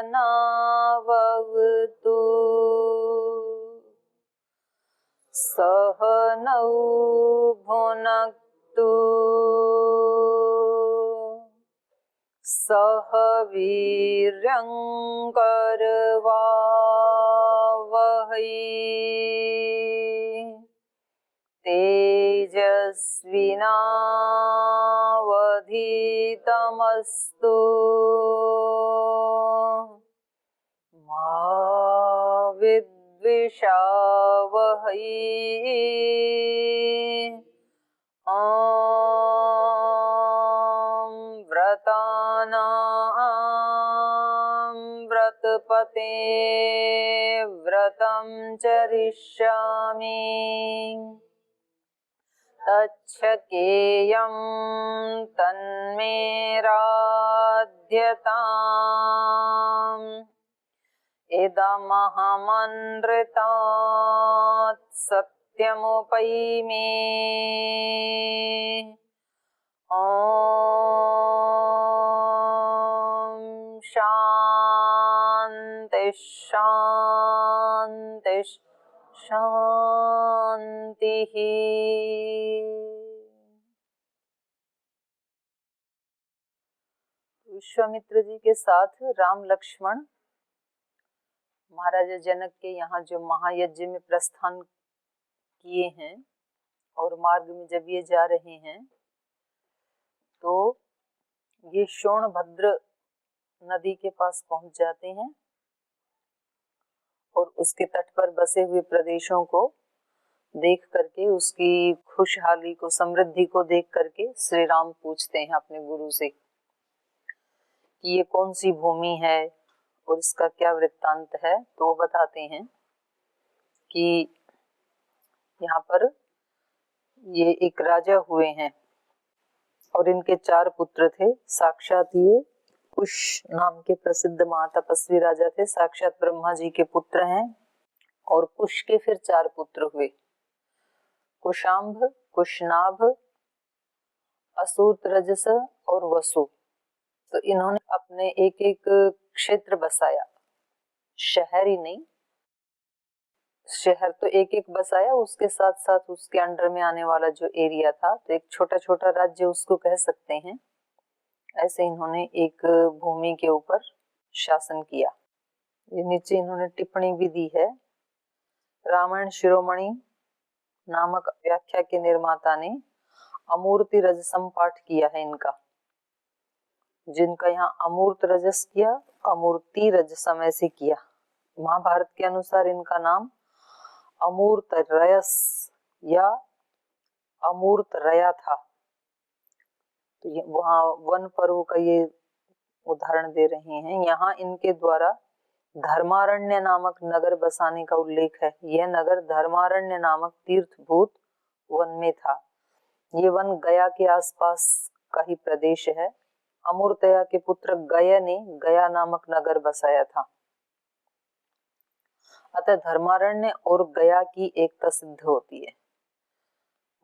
सहनावतु सहनौ भुनक्तु सह वीर्यं करवावहै तेजस्विनावधीतमस्तु मा विद्विषावहै। व्रतानां व्रतपते व्रतं चरिष्यामि तच्छकेयं तन्मे राध्यताम् इदमहमनृतात् सत्यमुपैमि। ॐ शान्ति शान्ति शान्तिः। विश्वामित्र जी के साथ राम लक्ष्मण महाराजा जनक के यहाँ जो महायज्ञ में प्रस्थान किए हैं और मार्ग में जब ये जा रहे हैं तो ये सोनभद्र नदी के पास पहुंच जाते हैं और उसके तट पर बसे हुए प्रदेशों को देख करके, उसकी खुशहाली को, समृद्धि को देख करके श्री राम पूछते हैं अपने गुरु से कि ये कौन सी भूमि है और इसका क्या वृत्तांत है। तो वो बताते हैं कि यहाँ पर ये एक राजा हुए हैं और इनके 4 पुत्र थे। साक्षात ये कुश नाम के प्रसिद्ध महातपस्वी राजा थे, साक्षात ब्रह्मा जी के पुत्र हैं। और कुश के फिर 4 पुत्र हुए, कुशांभ, कुशनाभ, असूत्रजस और वसु। तो इन्होंने अपने एक एक क्षेत्र बसाया, शहर ही नहीं, शहर तो एक एक बसाया, उसके साथ साथ उसके अंडर में आने वाला जो एरिया था, तो एक छोटा छोटा राज्य उसको कह सकते हैं। ऐसे इन्होंने एक भूमि के ऊपर शासन किया। ये नीचे इन्होंने टिप्पणी भी दी है। रामायण शिरोमणि नामक व्याख्या के निर्माता ने अमूर्ति रजसम पाठ किया है इनका, जिनका यहाँ अमूर्त रजस किया, अमूर्ति रजसम ऐसे किया। महाभारत के अनुसार इनका नाम अमूर्त रयस या अमूर्त रया था। तो वहाँ वन पर्व का ये उदाहरण दे रहे हैं। यहाँ इनके द्वारा धर्मारण्य नामक नगर बसाने का उल्लेख है। यह नगर धर्मारण्य नामक तीर्थभूत वन में था। ये वन गया के आसपास का ही प्रदेश है। अमूर्तया के पुत्र गय ने गया नामक नगर बसाया था। अतः धर्मारण्य और गया की एकता सिद्ध होती है।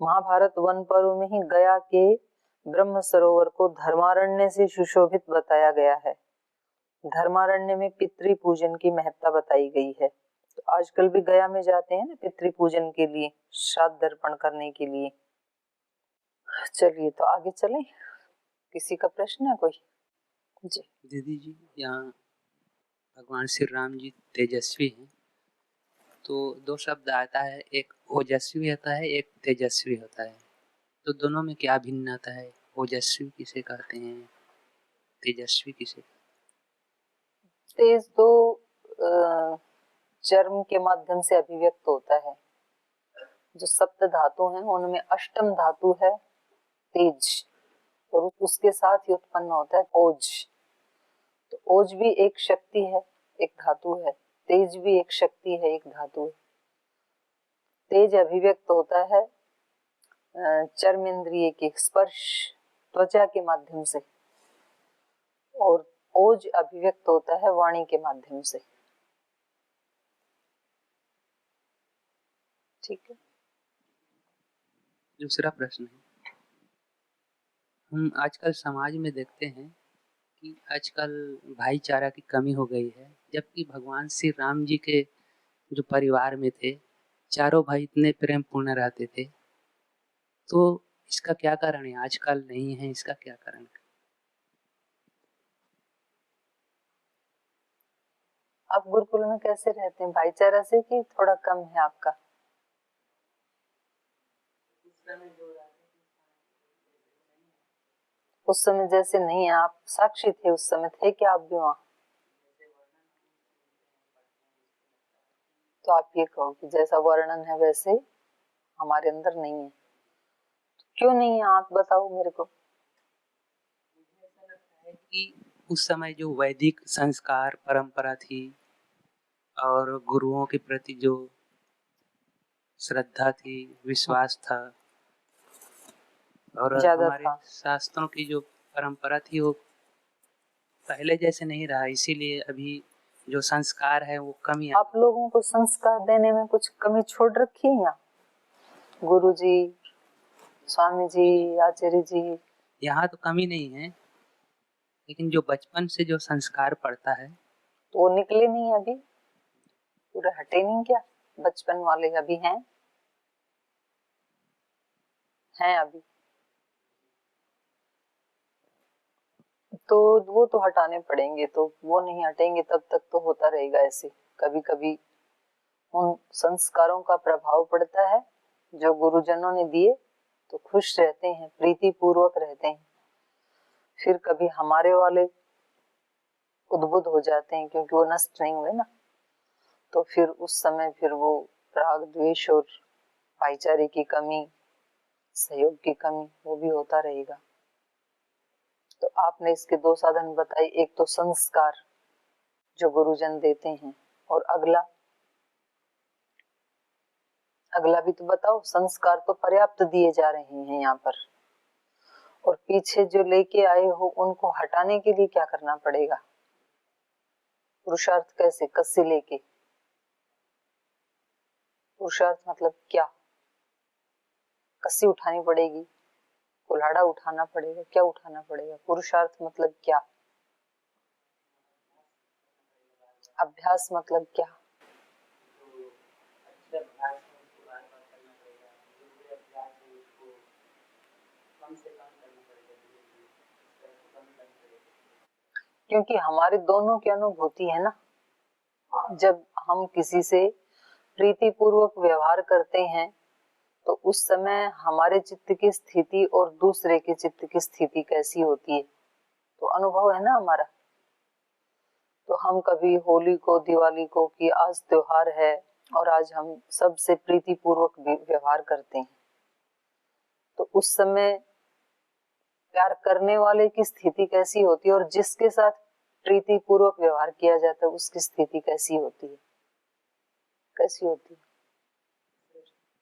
महाभारत वन पर्व में ही गया के ब्रह्म सरोवर को धर्मारण्य से सुशोभित बताया गया है। धर्मारण्य में पितृ पूजन की महत्ता बताई गई है। तो आजकल भी गया में जाते हैं ना पितृ पूजन के लिए, श्राद्ध दर्पण करने के लिए। चलिए तो आगे चलें। किसी का प्रश्न है कोई? जी दीदी जी, यहाँ भगवान श्री राम जी तेजस्वी हैं, तो 2 शब्द आता है, एक ओजस्वी होता है, एक तेजस्वी होता है। तो दोनों में क्या भिन्नता है? ओजस्वी किसे कहते हैं, तेजस्वी किसे? तेज तो चर्म के माध्यम से अभिव्यक्त होता है। जो सप्त धातु हैं उनमें अष्टम धातु है तेज, और उसके साथ ही उत्पन्न होता है ओज। तो ओज भी एक शक्ति है, एक धातु है, तेज भी एक शक्ति है, एक धातु है। तेज अभिव्यक्त होता है चर्म इंद्रिय के स्पर्श त्वचा के माध्यम से, और ओज अभिव्यक्त होता है वाणी के माध्यम से। ठीक है। दूसरा प्रश्न है, हम आजकल समाज में देखते हैं कि आजकल भाईचारा की कमी हो गई है, जबकि भगवान श्री राम जी के जो परिवार में थे, चारों भाई इतने प्रेम पूर्ण रहते थे। तो इसका क्या कारण है? आजकल नहीं है, इसका क्या कारण है? आप गुरुकुल में कैसे रहते हैं? भाईचारा से कि थोड़ा कम है आपका? उस समय जैसे नहीं है, आप साक्षी थे उस समय, थे क्या आप भी वहां? तो आप ये कहो कि जैसा वर्णन है वैसे हमारे अंदर नहीं है। क्यों नहीं है आप बताओ मेरे को। मुझे ऐसा लगता है कि उस समय जो वैदिक संस्कार परंपरा थी और गुरुओं के प्रति जो श्रद्धा थी, विश्वास था, और ज्यादा हमारे था। शास्त्रों की जो परंपरा थी वो पहले जैसे नहीं रहा, इसीलिए अभी जो संस्कार है वो कमी आप लोगों को संस्कार देने में कुछ कमी छोड़ रखी है यहाँ? गुरु जी, स्वामी जी, आचार्य जी? यहाँ तो कमी नहीं है, लेकिन जो बचपन से जो संस्कार पड़ता है तो वो निकले नहीं अभी, पूरे हटे नहीं क्या? बचपन वाले अभी हैं अभी, तो वो तो हटाने पड़ेंगे। तो वो नहीं हटेंगे तब तक तो होता रहेगा ऐसे। कभी कभी उन संस्कारों का प्रभाव पड़ता है जो गुरुजनों ने दिए, तो खुश रहते हैं, प्रीति पूर्वक रहते हैं। फिर कभी हमारे वाले उद्बुद्ध हो जाते हैं क्योंकि वो नष्ट नहीं हुए ना, तो फिर उस समय फिर वो राग द्वेष और भाईचारे की कमी, सहयोग की कमी, वो भी होता रहेगा। तो आपने इसके दो साधन बताए, एक तो संस्कार जो गुरुजन देते हैं, और अगला भी तो बताओ। संस्कार तो पर्याप्त दिए जा रहे हैं यहाँ पर, और पीछे जो लेके आए हो उनको हटाने के लिए क्या करना पड़ेगा? पुरुषार्थ कैसे? कस्से लेके? पुरुषार्थ मतलब क्या? कस्सी उठानी पड़ेगी, कुल्हाड़ा उठाना पड़ेगा, क्या उठाना पड़ेगा? पुरुषार्थ मतलब क्या? अभ्यास मतलब क्या? क्योंकि हमारे दोनों की अनुभूति है ना, जब हम किसी से प्रीति पूर्वक व्यवहार करते हैं तो उस समय हमारे चित्त की स्थिति और दूसरे के चित्त की स्थिति कैसी होती है, तो अनुभव है ना हमारा। तो हम कभी होली को, दिवाली को, कि आज त्योहार है और आज हम सबसे प्रीति पूर्वक व्यवहार करते हैं, तो उस समय प्यार करने वाले की स्थिति कैसी होती है और जिसके साथ प्रीति पूर्वक व्यवहार किया जाता है उसकी स्थिति कैसी होती है? कैसी होती है?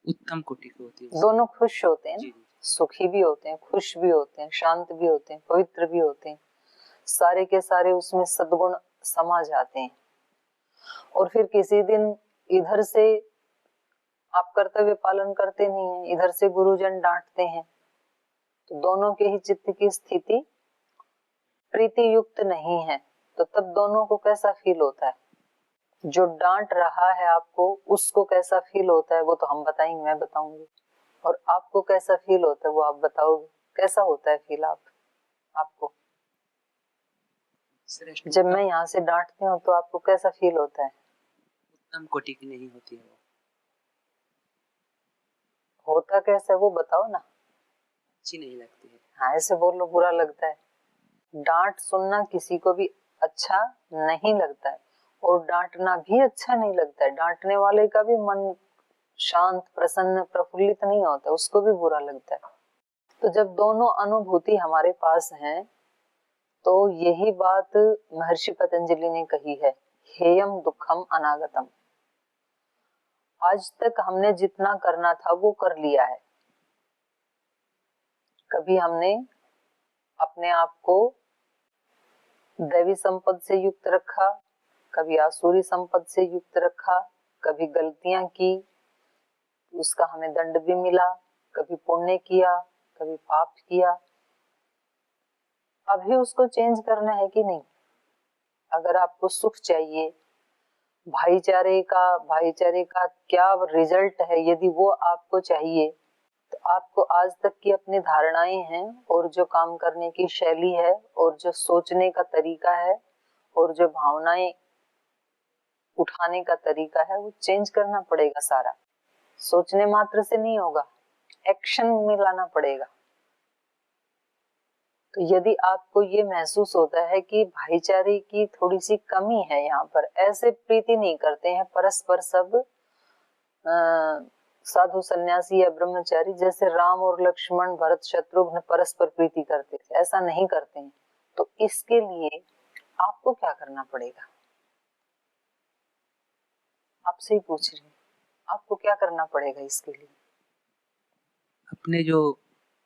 उत्तम कोटि की होती है। दोनों खुश होते हैं जी, ना, सुखी भी होते हैं, खुश भी होते हैं, शांत भी होते हैं, पवित्र भी होते हैं, सारे के सारे उसमें सद्गुण समा जाते हैं। और फिर किसी दिन इधर से आप कर्तव्य पालन करते नहीं है, इधर से गुरुजन डांटते हैं, तो दोनों के ही चित्त की स्थिति प्रीति युक्त नहीं है, तो तब दोनों को कैसा फील होता है? जो डांट रहा है आपको उसको कैसा फील होता है वो तो हम बताएंगे, मैं बताऊंगी, और आपको कैसा फील होता है वो आप बताओगे। कैसा होता है फील आपको? जब मैं यहाँ से डांटती हूँ तो आपको कैसा फील होता है? उत्तम कोटि की नहीं होती है वो। होता कैसा है वो बताओ ना। अच्छी नहीं लगती है। हाँ ऐसे बोलो, बुरा लगता है। डांट सुनना किसी को भी अच्छा नहीं लगता है, और डांटना भी अच्छा नहीं लगता है। डांटने वाले का भी मन शांत, प्रसन्न, प्रफुल्लित नहीं होता, उसको भी बुरा लगता है। तो जब दोनों अनुभूति हमारे पास हैं, तो यही बात महर्षि पतंजलि ने कही है, हेयम दुखम अनागतम। आज तक हमने जितना करना था वो कर लिया है। कभी हमने अपने आप को दैवी संपद से युक्त रखा, कभी आसुरी संपद से युक्त रखा, कभी गलतियां की, उसका हमें दंड भी मिला, कभी पुण्य किया, कभी पाप किया। अभी उसको चेंज करना है कि नहीं? अगर आपको सुख चाहिए, भाईचारे का क्या रिजल्ट है, यदि वो आपको चाहिए, तो आपको आज तक की अपनी धारणाएं हैं और जो काम करने की शैली है और जो सोचने का तरीका है और जो भावनाएं उठाने का तरीका है, वो चेंज करना पड़ेगा सारा। सोचने मात्र से नहीं होगा, एक्शन में लाना पड़ेगा। तो यदि आपको ये महसूस होता है कि भाईचारे की थोड़ी सी कमी है, यहाँ पर ऐसे प्रीति नहीं करते हैं परस्पर सब साधु सन्यासी या ब्रह्मचारी जैसे राम और लक्ष्मण भरत शत्रुघ्न परस्पर प्रीति करते थे, ऐसा नहीं करते हैं। तो इसके लिए आपको क्या करना पड़ेगा? आपसे ही पूछ रही हूँ, आपको क्या करना पड़ेगा इसके लिए? अपने जो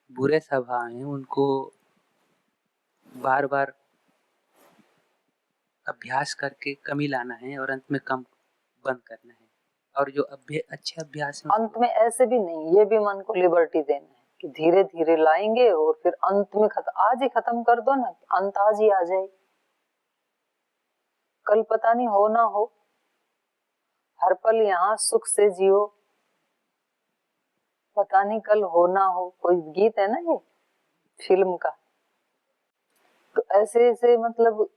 बुरे स्वभाव हैं उनको बार बार अभ्यास करके कमी लाना है और अंत में कम बंद करना है। और जो अच्छे अभ्यास है अंत में ऐसे भी नहीं, ये भी मन को लिबर्टी देना है कि धीरे धीरे लाएंगे और फिर अंत में आज ही खत्म कर दो ना, अंत आज ही आ जाए। कल पता नहीं हो ना हो, हर पल यहाँ सुख से जियो, पता नहीं कल हो ना हो। कोई गीत है ना ये फिल्म का, तो ऐसे ऐसे मतलब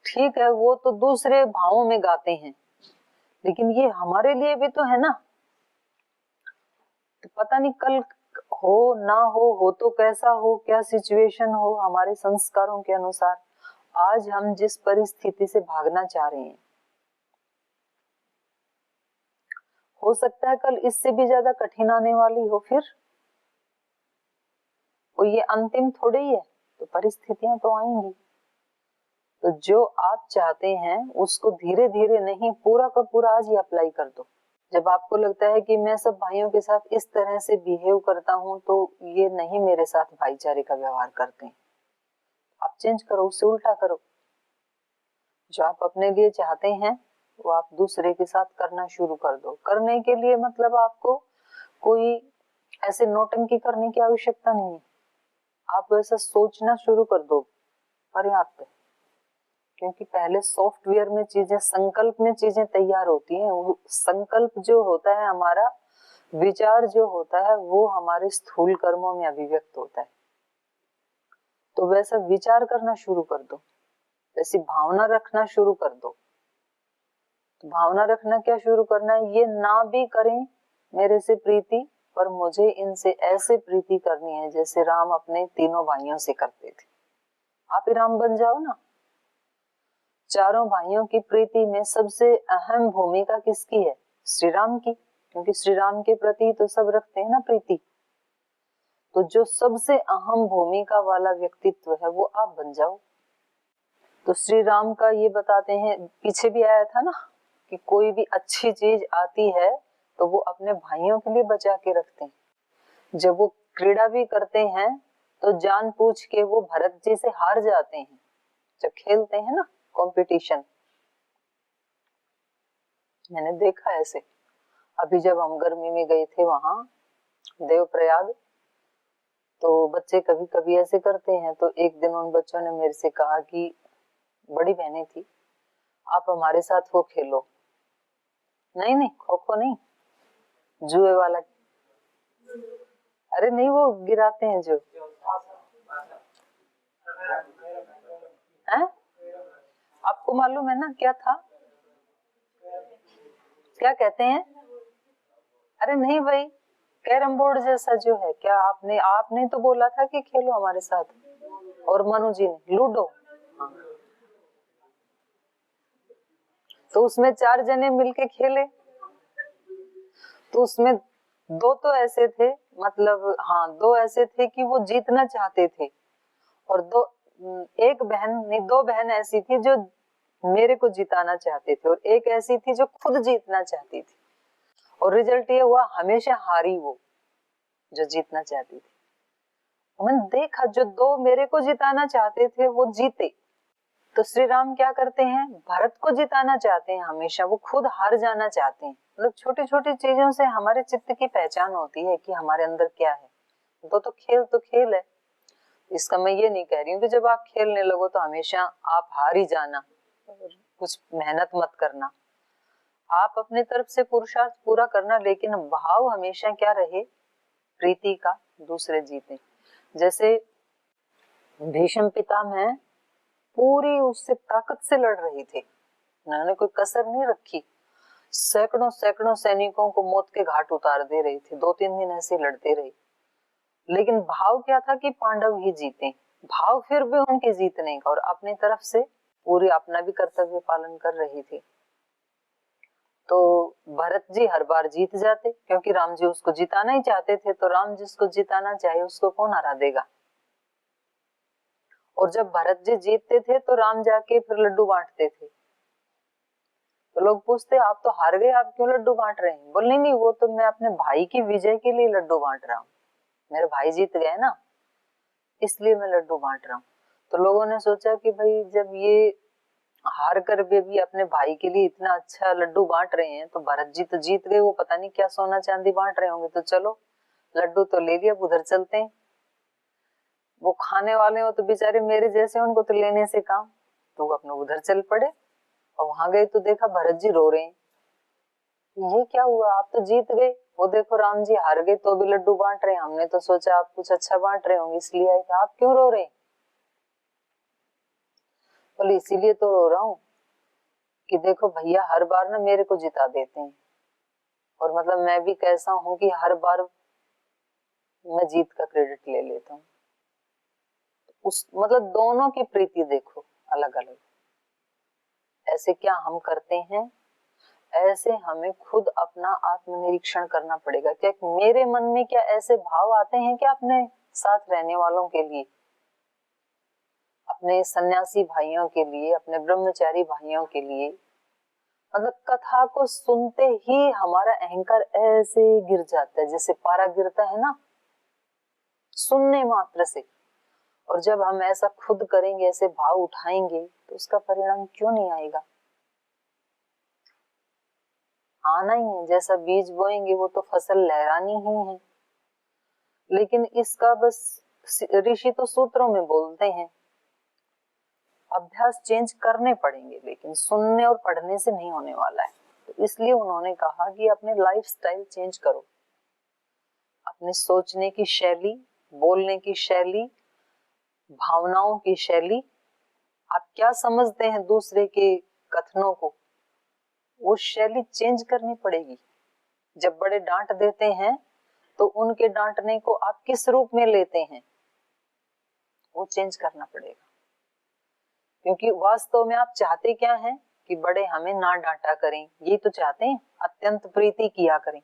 ठीक है, वो तो दूसरे भावों में गाते हैं, लेकिन ये हमारे लिए भी तो है ना। तो पता नहीं कल हो ना हो तो कैसा हो, क्या सिचुएशन हो, हमारे संस्कारों के अनुसार आज हम जिस परिस्थिति से भागना चाह रहे हैं, हो सकता है कल इससे भी ज्यादा कठिन आने वाली हो। फिर वो ये अंतिम थोड़ी ही है, तो परिस्थितियां तो आएंगी। तो जो आप चाहते हैं उसको धीरे धीरे नहीं, पूरा का पूरा आज ही अप्लाई कर दो। जब आपको लगता है कि मैं सब भाइयों के साथ इस तरह से बिहेव करता हूँ तो ये नहीं मेरे साथ भाईचारे का व्यवहार करते हैं, आप चेंज करो, उससे उल्टा करो। जो आप अपने लिए चाहते हैं वो आप दूसरे के साथ करना शुरू कर दो। करने के लिए मतलब आपको कोई ऐसे नौटंकी करने की आवश्यकता नहीं है, आप वैसा सोचना शुरू कर दो, पर्याप्त है। क्योंकि पहले सॉफ्टवेयर में चीजें, संकल्प में चीजें तैयार होती हैं। वो संकल्प जो होता है, हमारा विचार जो होता है, वो हमारे स्थूल कर्मों में अभिव्यक्त होता है। तो वैसा विचार करना शुरू कर दो, वैसी भावना रखना शुरू कर दो। तो भावना रखना क्या शुरू करना है, ये ना भी करें मेरे से प्रीति, पर मुझे इनसे ऐसे प्रीति करनी है जैसे राम अपने तीनों भाइयों से करते थे। आप ही राम बन जाओ ना। चारों भाइयों की प्रीति में सबसे अहम भूमिका किसकी है? श्री राम की, क्योंकि श्री राम के प्रति तो सब रखते हैं ना प्रीति। तो जो सबसे अहम भूमिका वाला व्यक्तित्व है वो आप बन जाओ। तो श्री राम का ये बताते हैं, पीछे भी आया था ना कि कोई भी अच्छी चीज आती है तो वो अपने भाइयों के लिए बचा के रखते हैं। जब वो क्रीड़ा भी करते हैं तो जान पूछ के वो भरत जी से हार जाते हैं, जब खेलते हैं ना कंपटीशन। मैंने देखा ऐसे। अभी जब हम गर्मी में गए थे वहां देवप्रयाग, तो बच्चे कभी कभी ऐसे करते हैं। तो एक दिन उन बच्चों ने मेरे से कहा कि बड़ी बहनें थी, आप हमारे साथ वो खेलो। नहीं नहीं, खो खो नहीं, जुए वाला। अरे नहीं, वो गिराते हैं जो है, आपको मालूम है ना क्या था, क्या कहते हैं? अरे नहीं भाई, कैरम बोर्ड जैसा जो है। क्या आपने तो बोला था कि खेलो हमारे साथ, और मनु जी ने लूडो। तो उसमें 4 जने मिलके खेले, तो उसमें दो तो ऐसे थे, मतलब हाँ, दो ऐसे थे कि वो जीतना चाहते थे, और एक बहन नहीं, दो बहन ऐसी थी जो मेरे को जिताना चाहते थे, और एक ऐसी थी जो खुद जीतना चाहती थी। और रिजल्ट ये हुआ, हमेशा हारी वो जो जीतना चाहती थी। मैंने देखा जो दो मेरे को जिताना चाहते थे वो जीते, तो श्री राम क्या करते हैं, भरत को जिताना चाहते हैं हमेशा, वो खुद हार जाना चाहते हैं। मतलब छोटी छोटी चीजों से हमारे चित्त की पहचान होती है कि हमारे अंदर क्या है। तो खेल है। इसका मैं ये नहीं कह रही हूँ कि जब आप खेलने लगो तो हमेशा आप हार ही जाना, कुछ मेहनत मत करना, आप अपने तरफ से पुरुषार्थ पूरा करना, लेकिन भाव हमेशा क्या रहे, प्रीति का, दूसरे जीते। जैसे भीष्म पितामह पूरी उससे ताकत से लड़ रही थी, उन्होंने कोई कसर नहीं रखी, सैकड़ों सैकड़ों सैनिकों को मौत के घाट उतार दे रही थी, 2-3 दिन ऐसे लड़ते रहे, लेकिन भाव क्या था कि पांडव ही जीते। भाव फिर भी उनके जीतने का, और अपनी तरफ से पूरी अपना भी कर्तव्य पालन कर रही थी। तो भरत जी हर बार जीत जाते, क्योंकि राम जी उसको जिताना ही चाहते थे, तो राम जिसको जिताना चाहे उसको कौन हरा देगा। और जब भरत जी जीतते थे तो राम जाके फिर लड्डू बांटते थे, तो लोग पूछते आप तो हार गए, आप क्यों लड्डू बांट रहे हैं। बोले नहीं, वो तो मैं अपने भाई की विजय के लिए लड्डू बांट रहा हूँ, मेरे भाई जीत गए ना, इसलिए मैं लड्डू बांट रहा हूँ। तो लोगों ने सोचा कि भाई जब ये हार कर भी अपने भाई के लिए इतना अच्छा लड्डू बांट रहे हैं, तो भरत जी तो जीत गए, वो पता नहीं क्या सोना चांदी बांट रहे होंगे, तो चलो लड्डू तो ले लिया, उधर चलते हैं। वो खाने वाले हो तो बेचारे मेरे जैसे, उनको तो लेने से काम, तो वो अपने उधर चल पड़े। और वहां गए तो देखा भरत जी रो रहे हैं, ये क्या हुआ, आप तो जीत गए, वो देखो राम जी हार गए तो भी लड्डू बांट रहे हैं, हमने तो सोचा आप कुछ अच्छा बांट रहे होंगे इसलिए आए थे, आप क्यों रो रहे हैं। बोले इसीलिए तो रो रहा हूँ कि देखो भैया हर बार ना मेरे को जिता देते हैं, और मतलब मैं भी कैसा हूँ कि हर बार मैं जीत का क्रेडिट ले लेता हूँ। उस मतलब दोनों की प्रीति देखो अलग अलग। ऐसे क्या हम करते हैं, ऐसे हमें खुद अपना आत्मनिरीक्षण करना पड़ेगा। क्या मेरे मन में क्या ऐसे भाव आते हैं कि अपने साथ रहने वालों के लिए, अपने सन्यासी भाइयों के लिए, अपने ब्रह्मचारी भाइयों के लिए, मतलब कथा को सुनते ही हमारा अहंकार ऐसे गिर जाता है, जैसे पारा गिरता है ना, सुनने मात्र से। और जब हम ऐसा खुद करेंगे, ऐसे भाव उठाएंगे, तो उसका परिणाम क्यों नहीं आएगा, आना ही है। जैसा बीज बोएंगे वो तो फसल लहरानी ही है। लेकिन इसका बस ऋषि तो सूत्रों में बोलते हैं, अभ्यास चेंज करने पड़ेंगे, लेकिन सुनने और पढ़ने से नहीं होने वाला है। तो इसलिए उन्होंने कहा कि अपने लाइफस्टाइल चेंज करो, अपने सोचने की शैली, बोलने की शैली, भावनाओं की शैली, आप क्या समझते हैं दूसरे के कथनों को, वो शैली चेंज करनी पड़ेगी। जब बड़े डांट देते हैं तो उनके डांटने को आप किस रूप में लेते हैं, वो चेंज करना पड़ेगा। क्योंकि वास्तव में आप चाहते क्या हैं कि बड़े हमें ना डांटा करें, ये तो चाहते हैं, अत्यंत प्रीति किया करें।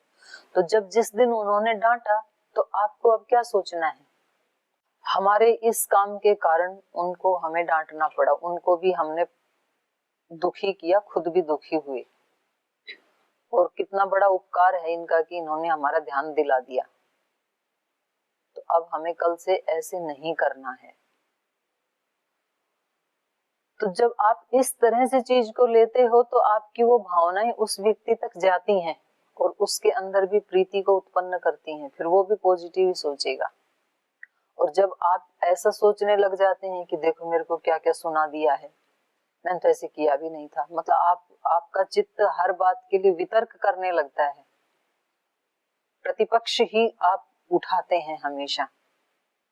तो जब जिस दिन उन्होंने डांटा, तो आपको अब क्या सोचना है, हमारे इस काम के कारण उनको हमें डांटना पड़ा, उनको भी हमने दुखी किया, खुद भी दुखी हुए, और कितना बड़ा उपकार है इनका कि इन्होंने हमारा ध्यान दिला दिया। तो अब हमें कल से ऐसे नहीं करना है। तो जब आप इस तरह से चीज को लेते हो तो आपकी वो भावनाएं उस व्यक्ति तक जाती हैं और उसके अंदर भी प्रीति को उत्पन्न करती हैं, फिर वो भी पॉजिटिव ही सोचेगा। और जब आप ऐसा सोचने लग जाते हैं कि देखो मेरे को क्या क्या सुना दिया है, मैंने तो ऐसे किया भी नहीं था, मतलब आपका चित्त हर बात के लिए वितर्क करने लगता है, प्रतिपक्ष ही आप उठाते हैं हमेशा।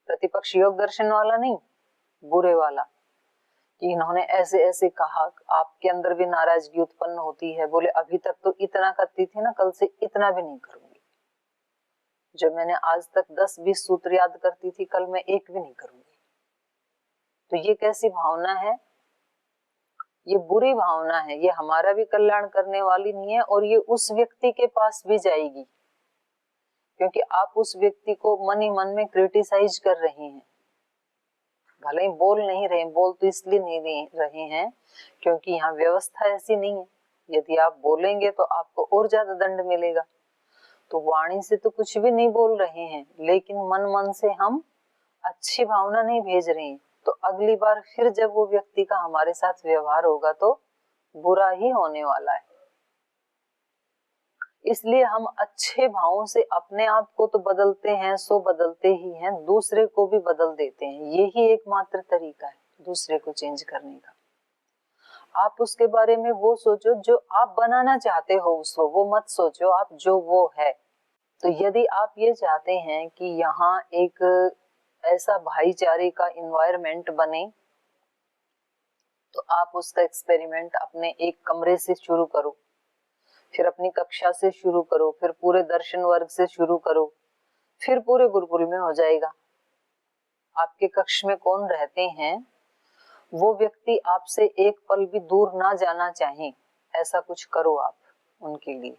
प्रतिपक्ष योग दर्शन वाला नहीं, बुरे वाला, कि इन्होंने ऐसे ऐसे कहा, आपके अंदर भी नाराजगी उत्पन्न होती है। बोले अभी तक तो इतना करती थी ना, कल से इतना भी नहीं करूंगी। जो मैंने आज तक 10-20 सूत्र याद करती थी, कल मैं एक भी नहीं करूंगी। तो ये कैसी भावना है, ये बुरी भावना है, ये हमारा भी कल्याण करने वाली नहीं है, और ये उस व्यक्ति के पास भी जाएगी क्योंकि आप उस व्यक्ति को मन ही मन में क्रिटिसाइज कर रहे हैं। भले ही बोल नहीं रहे, बोल तो इसलिए नहीं रहे हैं क्योंकि यहाँ व्यवस्था ऐसी नहीं है। यदि आप बोलेंगे तो आपको और ज्यादा दंड मिलेगा। तो वाणी से तो कुछ भी नहीं बोल रहे हैं, लेकिन मन मन से हम अच्छी भावना नहीं भेज रहे हैं। तो अगली बार फिर जब वो व्यक्ति का हमारे साथ व्यवहार होगा तो बुरा ही होने वाला है। इसलिए हम अच्छे भावों से अपने आप को तो बदलते हैं, सो बदलते ही हैं, दूसरे को भी बदल देते हैं। यही एकमात्र तरीका है दूसरे को चेंज करने का। आप उसके बारे में वो सोचो जो आप बनाना चाहते हो उसको, वो मत सोचो आप जो वो है। तो यदि आप ये चाहते हैं कि यहाँ एक ऐसा भाईचारे का इन्वायरमेंट बने, तो आप उसका एक्सपेरिमेंट अपने एक कमरे से शुरू करो, फिर अपनी कक्षा से शुरू करो, फिर पूरे दर्शन वर्ग से शुरू करो, फिर पूरे गुरुकुल में हो जाएगा। आपके कक्ष में कौन रहते हैं, वो व्यक्ति आपसे एक पल भी दूर ना जाना चाहे, ऐसा कुछ करो आप उनके लिए।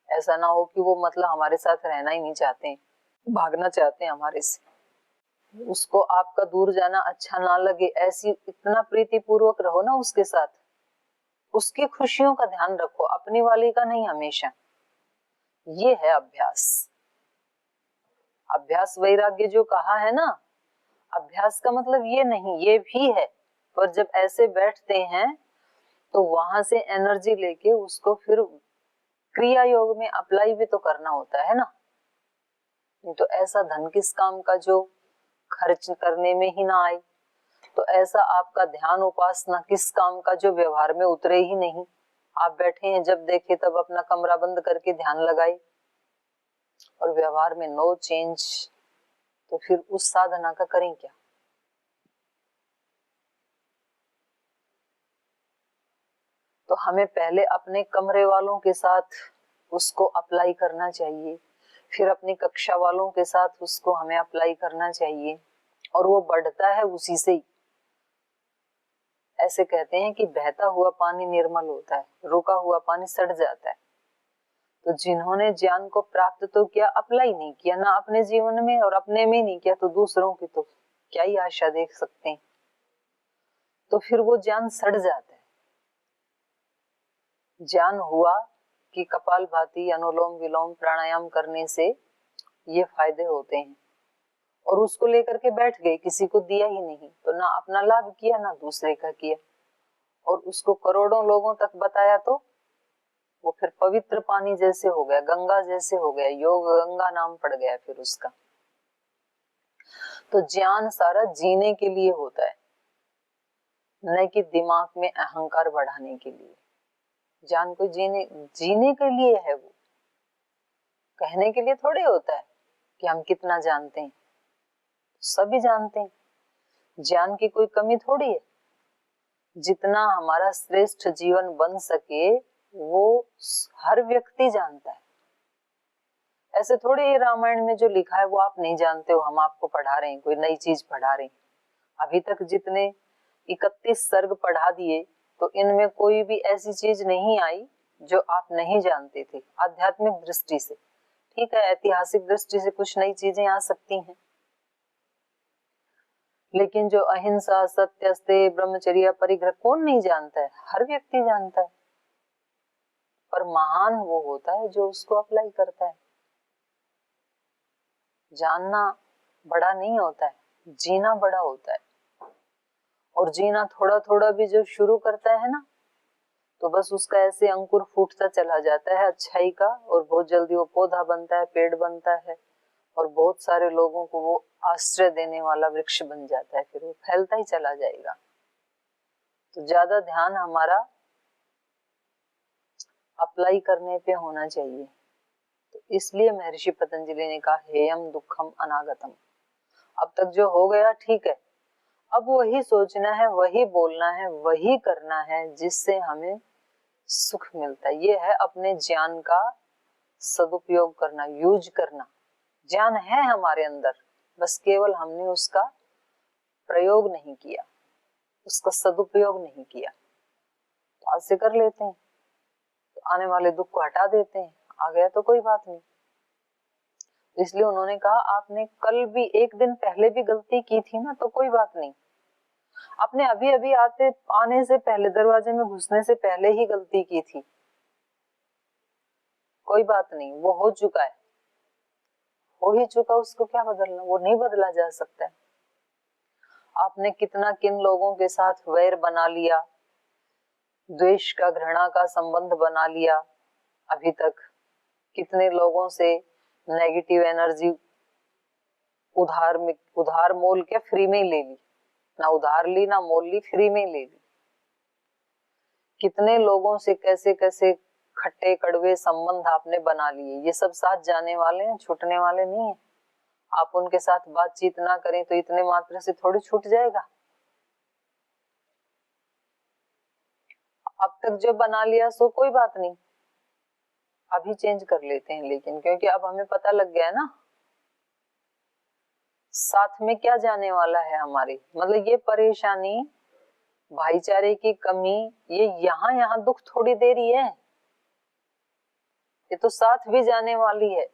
ऐसा ना हो कि वो मतलब हमारे साथ रहना ही नहीं चाहते, भागना चाहते हैं हमारे से, उसको आपका दूर जाना अच्छा ना लगे, ऐसी इतना प्रीति पूर्वक रहो ना उसके साथ। उसकी खुशियों का ध्यान रखो, अपनी वाली का नहीं हमेशा। ये है अभ्यास। अभ्यास वैराग्य जो कहा है ना, अभ्यास का मतलब ये नहीं, ये भी है, पर जब ऐसे बैठते हैं तो वहां से एनर्जी लेके उसको फिर क्रिया योग में अप्लाई भी तो करना होता है ना। नहीं तो ऐसा धन किस काम का जो खर्च करने में ही ना आए, तो ऐसा आपका ध्यान उपासना किस काम का जो व्यवहार में उतरे ही नहीं। आप बैठे हैं, जब देखे तब अपना कमरा बंद करके ध्यान लगाए और व्यवहार में नो चेंज, तो फिर उस साधना का करें क्या। तो हमें पहले अपने कमरे वालों के साथ उसको अप्लाई करना चाहिए, फिर अपनी कक्षा वालों के साथ उसको हमें अप्लाई करना चाहिए, और वो बढ़ता है उसी से ही। ऐसे कहते हैं कि बहता हुआ पानी निर्मल होता है, रुका हुआ पानी सड़ जाता है। तो जिन्होंने ज्ञान को प्राप्त तो किया, अप्लाई नहीं किया ना अपने जीवन में और अपने में नहीं किया, तो दूसरों की तो क्या ही आशा देख सकते हैं। तो फिर वो ज्ञान सड़ जाता है। ज्ञान हुआ कि कपालभाति, अनुलोम विलोम, प्राणायाम करने से ये फायदे होते हैं, और उसको लेकर के बैठ गए, किसी को दिया ही नहीं, तो ना अपना लाभ किया ना दूसरे का किया, और उसको करोड़ों लोगों तक बताया, तो वो फिर पवित्र पानी जैसे हो गया, गंगा जैसे हो गया, योग गंगा नाम पड़ गया फिर उसका। तो ज्ञान सारा जीने के लिए होता है, न कि दिमाग में अहंकार बढ़ाने के लिए। ज्ञान को जीने के लिए है, वो कहने के लिए थोड़े होता है कि हम कितना जानते हैं। सभी जानते हैं, ज्ञान की कोई कमी थोड़ी है। जितना हमारा श्रेष्ठ जीवन बन सके वो हर व्यक्ति जानता है। ऐसे थोड़े ही रामायण में जो लिखा है वो आप नहीं जानते हो, हम आपको पढ़ा रहे हैं, कोई नई चीज पढ़ा रहे हैं। अभी तक जितने 31 सर्ग पढ़ा दिए, तो इनमें कोई भी ऐसी चीज नहीं आई जो आप नहीं जानते थे। आध्यात्मिक दृष्टि से ठीक है, ऐतिहासिक दृष्टि से कुछ नई चीजें आ सकती हैं, लेकिन जो अहिंसा, सत्य, अस्तेय, ब्रह्मचर्य, परिग्रह कौन नहीं जानता है, हर व्यक्ति जानता है। पर महान वो होता है जो उसको अप्लाई करता है। जानना बड़ा नहीं होता है, जीना बड़ा होता है। और जीना थोड़ा थोड़ा भी जो शुरू करता है ना, तो बस उसका ऐसे अंकुर फूटता चला जाता है अच्छाई का, और बहुत जल्दी वो पौधा बनता है, पेड़ बनता है, और बहुत सारे लोगों को वो आश्रय देने वाला वृक्ष बन जाता है, फिर वो फैलता ही चला जाएगा। तो ज्यादा ध्यान हमारा अप्लाई करने पे होना चाहिए। तो इसलिए महर्षि पतंजलि ने कहा हेयम दुखम अनागतम। अब तक जो हो गया ठीक है, अब वही सोचना है, वही बोलना है, वही करना है जिससे हमें सुख मिलता है। ये है अपने ज्ञान का सदुपयोग करना, यूज करना। ज्ञान है हमारे अंदर, बस केवल हमने उसका प्रयोग नहीं किया, उसका सदुपयोग नहीं किया। तो आज से कर लेते हैं तो आने वाले दुख को हटा देते हैं, आ गया तो कोई बात नहीं। इसलिए उन्होंने कहा आपने कल भी एक दिन पहले भी गलती की थी ना, तो कोई बात नहीं। आपने अभी अभी आने से पहले, दरवाजे में घुसने से पहले ही गलती की थी, कोई बात नहीं, वो हो चुका है, हो ही चुका, उसको क्या बदलना, वो नहीं बदला जा सकता है। आपने कितना किन लोगों के साथ वैर बना लिया, द्वेष का, घृणा का संबंध बना लिया, अभी तक कितने लोगों से नेगेटिव एनर्जी उधार मोल के फ्री में ही ले ली, ना उधार ली ना मोल ली, फ्री में ले ली। कितने लोगों से कैसे कैसे खट्टे कड़वे संबंध आपने बना लिए, ये सब साथ जाने वाले हैं, छूटने वाले नहीं है। आप उनके साथ बातचीत ना करें तो इतने मात्र से थोड़ी छूट जाएगा। अब तक जो बना लिया सो कोई बात नहीं, अभी चेंज कर लेते हैं, लेकिन क्योंकि अब हमें पता लग गया है ना साथ में क्या जाने वाला है हमारी, मतलब ये परेशानी, भाईचारे की कमी, ये यहाँ दुख थोड़ी देरी है, ये तो साथ भी जाने वाली है।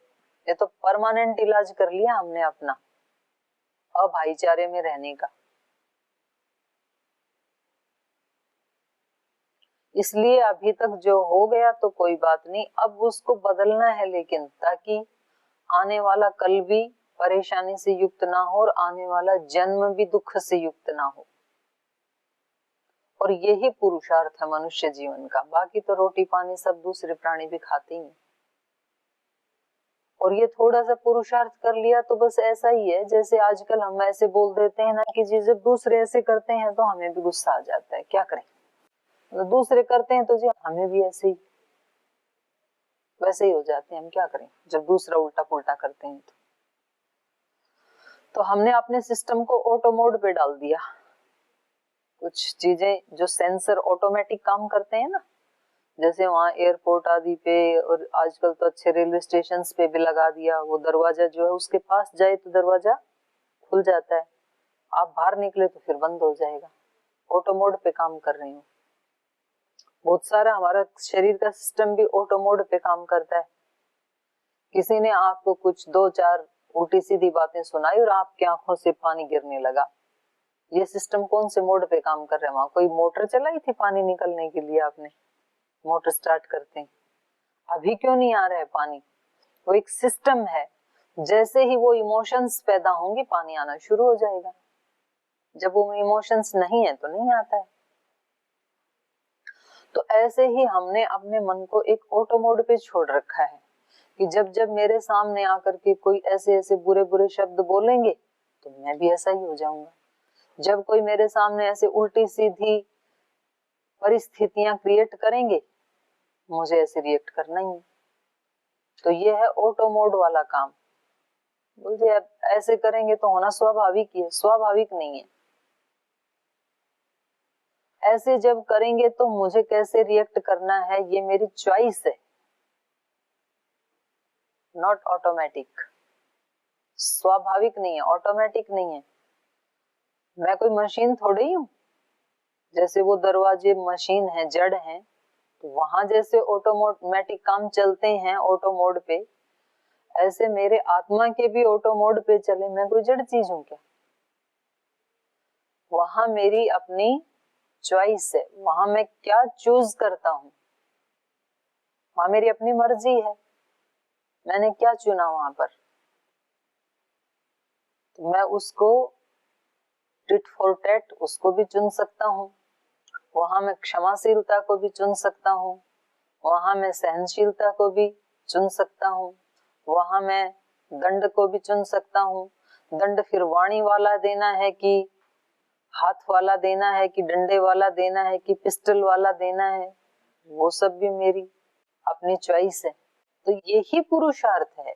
ये तो परमानेंट इलाज कर लिया हमने अपना भाईचारे में रहने का। इसलिए अभी तक जो हो गया तो कोई बात नहीं, अब उसको बदलना है, लेकिन ताकि आने वाला कल भी परेशानी से युक्त ना हो और आने वाला जन्म भी दुख से युक्त ना हो। और यही पुरुषार्थ है मनुष्य जीवन का। बाकी तो रोटी पानी सब दूसरे प्राणी भी खाते ही हैं। और ये थोड़ा सा पुरुषार्थ कर लिया तो बस ऐसा ही है जैसे आजकल हम ऐसे बोल देते हैं ना कि जी जब दूसरे ऐसे करते हैं तो हमें भी गुस्सा आ जाता है, क्या करें, तो दूसरे करते हैं तो जी हमें भी ऐसे ही वैसे ही हो जाते हैं, हम क्या करें जब दूसरा उल्टा पुल्टा करते हैं। तो हमने अपने सिस्टम को ऑटो मोड पे डाल दिया। कुछ चीजें जो सेंसर ऑटोमेटिक काम करते हैं ना, जैसे वहाँ एयरपोर्ट आदि पे और आजकल तो अच्छे रेलवे स्टेशन पे भी लगा दिया, वो दरवाजा जो है उसके पास जाए तो दरवाजा खुल जाता है, आप बाहर निकले तो फिर बंद हो जाएगा। ऑटो मोड पे काम कर रहे हो। बहुत सारा हमारा शरीर का सिस्टम भी ऑटो मोड पे काम करता है। किसी ने आपको कुछ 2-4 उल्टी सीधी बातें सुनाई और आपकी आंखों से पानी गिरने लगा, ये सिस्टम कौन से मोड पे काम कर रहा है? वहां कोई मोटर चलाई थी पानी निकलने के लिए, आपने मोटर स्टार्ट करते हैं, अभी क्यों नहीं आ रहा है पानी? वो एक सिस्टम है, जैसे ही वो इमोशंस पैदा होंगे पानी आना शुरू हो जाएगा। जब वो इमोशंस नहीं है तो नहीं आता है। तो ऐसे ही हमने अपने मन को एक ऑटो मोड पे छोड़ रखा है कि जब जब मेरे सामने आकर के कोई ऐसे ऐसे बुरे बुरे शब्द बोलेंगे तो मैं भी ऐसा ही हो जाऊंगा। जब कोई मेरे सामने ऐसे उल्टी सीधी परिस्थितियां क्रिएट करेंगे मुझे ऐसे रिएक्ट करना ही। तो ये है ऑटो मोड वाला काम। बोलते अब ऐसे करेंगे तो होना स्वाभाविक ही है, स्वाभाविक नहीं है। ऐसे जब करेंगे तो मुझे कैसे रिएक्ट करना है ये मेरी चॉइस है, नॉट ऑटोमेटिक। स्वाभाविक नहीं है, ऑटोमेटिक नहीं है। मैं कोई मशीन थोड़ी ही हूँ, जैसे वो दरवाजे मशीन है, जड़ है, तो वहां जैसे ऑटोमेटिक काम चलते हैं ऑटो मोड पे, ऐसे मेरे आत्मा के भी ऑटो मोड पे चले। मैं कोई जड़ चीज हूँ क्या? वहां मेरी अपनी चॉइस है, वहां मैं क्या चूज करता हूँ, वहां मेरी अपनी मर्जी है, मैंने क्या चुना वहां पर, तो मैं उसको टिट फॉर टैट उसको भी चुन सकता हूँ, वहां मैं क्षमाशीलता को भी चुन सकता हूँ, वहां मैं सहनशीलता को भी चुन सकता हूँ, वहां मैं दंड को भी चुन सकता हूँ। दंड फिर वाणी वाला देना है कि हाथ वाला देना है कि डंडे वाला देना है कि पिस्टल वाला देना है, वो सब भी मेरी अपनी चॉइस है। तो यही पुरुषार्थ है